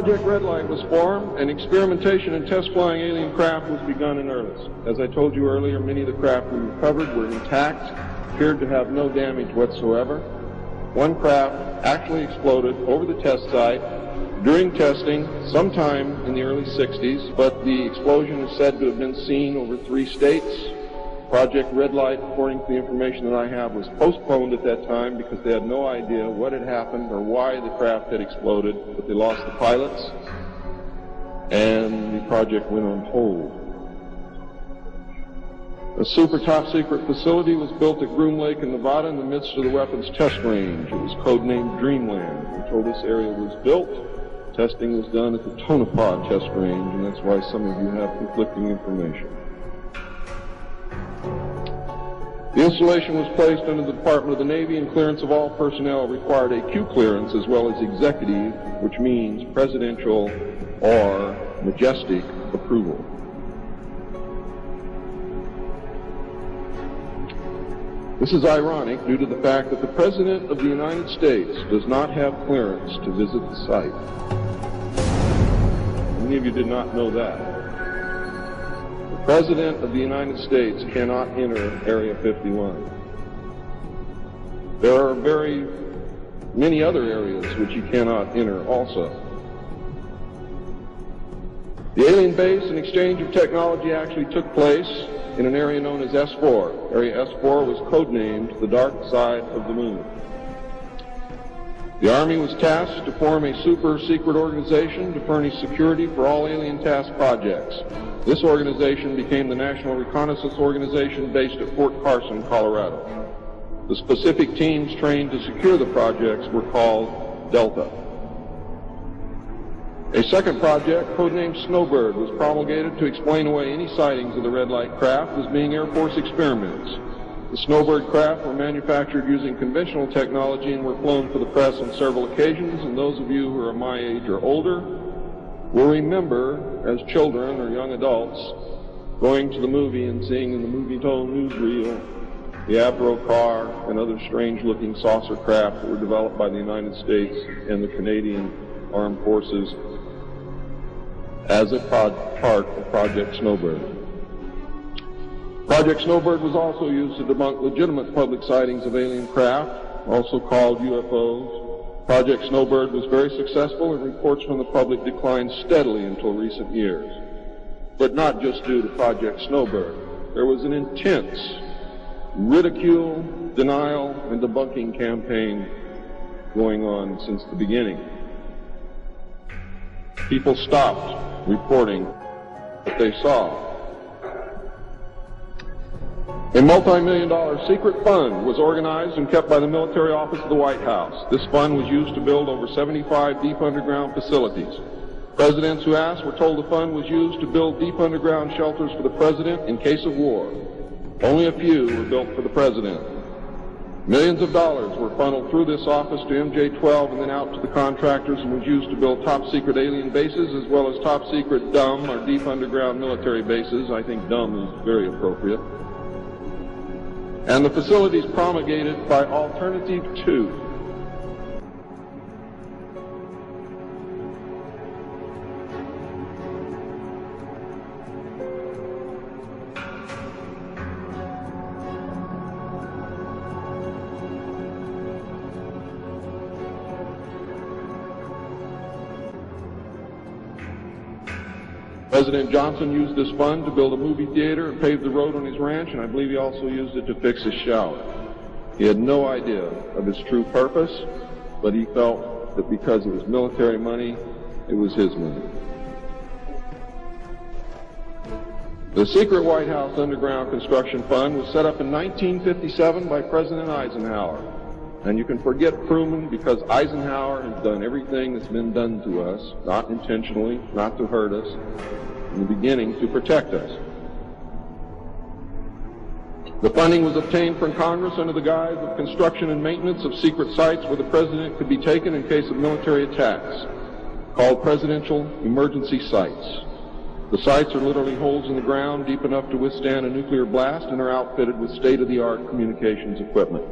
Project Red Light was formed, and experimentation and test flying alien craft was begun in earnest. As I told you earlier, many of the craft we recovered were intact, appeared to have no damage whatsoever. One craft actually exploded over the test site during testing sometime in the early 60s, but the explosion is said to have been seen over 3 states. Project Red Light, according to the information that I have, was postponed at that time because they had no idea what had happened or why the craft had exploded, but they lost the pilots, and the project went on hold. A super top-secret facility was built at Groom Lake in Nevada in the midst of the weapons test range. It was codenamed Dreamland. Until this area was built, testing was done at the Tonopah test range, and that's why some of you have conflicting information. The installation was placed under the Department of the Navy, and clearance of all personnel required a Q clearance as well as executive, which means presidential or majestic approval. This is ironic due to the fact that the President of the United States does not have clearance to visit the site. Many of you did not know that. The President of the United States cannot enter Area 51. There are very many other areas which he cannot enter also. The alien base and exchange of technology actually took place in an area known as S4. Area S4 was codenamed the Dark Side of the Moon. The Army was tasked to form a super-secret organization to furnish security for all alien task projects. This organization became the National Reconnaissance Organization based at Fort Carson, Colorado. The specific teams trained to secure the projects were called Delta. A second project, codenamed Snowbird, was promulgated to explain away any sightings of the red light craft as being Air Force experiments. The Snowbird craft were manufactured using conventional technology and were flown for the press on several occasions, and those of you who are my age or older will remember, as children or young adults, going to the movie and seeing in the movie-told newsreel the Avro car and other strange-looking saucer craft that were developed by the United States and the Canadian Armed Forces as a part of Project Snowbird. Project Snowbird was also used to debunk legitimate public sightings of alien craft, also called UFOs. Project Snowbird was very successful, and reports from the public declined steadily until recent years. But not just due to Project Snowbird. There was an intense ridicule, denial, and debunking campaign going on since the beginning. People stopped reporting what they saw. A multi-million-dollar secret fund was organized and kept by the military office of the White House. This fund was used to build over 75 deep underground facilities. Presidents who asked were told the fund was used to build deep underground shelters for the president in case of war. Only a few were built for the president. Millions of dollars were funneled through this office to MJ-12 and then out to the contractors, and was used to build top-secret alien bases as well as top-secret dumb or deep underground military bases. I think dumb is very appropriate. And the facilities promulgated by Alternative 2. President Johnson used this fund to build a movie theater and pave the road on his ranch, and I believe he also used it to fix his shower. He had no idea of its true purpose, but he felt that because it was military money, it was his money. The secret White House Underground Construction Fund was set up in 1957 by President Eisenhower. And you can forget Truman, because Eisenhower has done everything that's been done to us, not intentionally, not to hurt us, in the beginning to protect us. The funding was obtained from Congress under the guise of construction and maintenance of secret sites where the president could be taken in case of military attacks, called presidential emergency sites. The sites are literally holes in the ground deep enough to withstand a nuclear blast and are outfitted with state-of-the-art communications equipment.